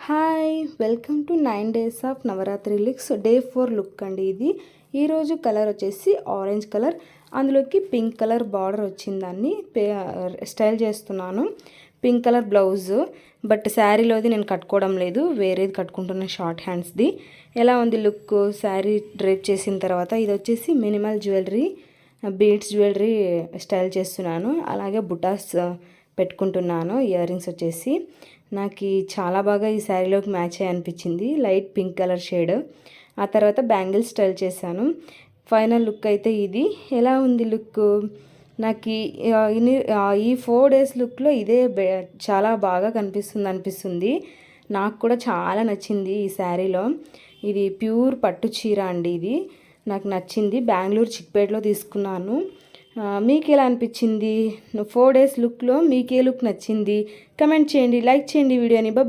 Hi welcome to 9 days of Navratri looks day 4 look అండి. ఇది ఈరోజు కలర్ వచ్చేసి ఆరెంజ్ కలర్, అందులోకి పింక్ కలర్ బార్డర్ వచ్చిందాన్ని స్టైల్ చేస్తున్నాను. పింక్ కలర్ బ్లౌజ్, బట్ శారీలోది నేను కట్టుకోవడం లేదు, వేరేది కట్టుకుంటున్న షార్ట్ హ్యాండ్స్ది. ఎలా ఉంది లుక్ శారీ డ్రేప్ చేసిన తర్వాత? ఇది వచ్చేసి minimal jewellery, beads jewellery style చేస్తున్నాను. అలాగే బుటాస్ పెట్టుకుంటున్నాను. ఇయర్ రింగ్స్ వచ్చేసి నాకు చాలా బాగా ఈ శారీలోకి మ్యాచ్ అయ్యి అనిపించింది, లైట్ పింక్ కలర్ షేడ్. ఆ తర్వాత బ్యాంగిల్స్ స్టైల్ చేశాను. ఫైనల్ లుక్ అయితే ఇది. ఎలా ఉంది లుక్? నాకు ఈ 4 days లుక్లో ఇదే చాలా బాగా అనిపిస్తుంది. నాకు కూడా చాలా నచ్చింది ఈ శారీలో. ఇది ప్యూర్ పట్టు చీర అండి. ఇది నాకు నచ్చింది. బెంగళూరు చిక్పేటలో తీసుకున్నాను. మీకు ఎలా అనిపించింది? 4 days లుక్లో మీకు ఏ లుక్ నచ్చింది? కమెంట్ చేయండి, లైక్ చేయండి వీడియోని. బాయ్.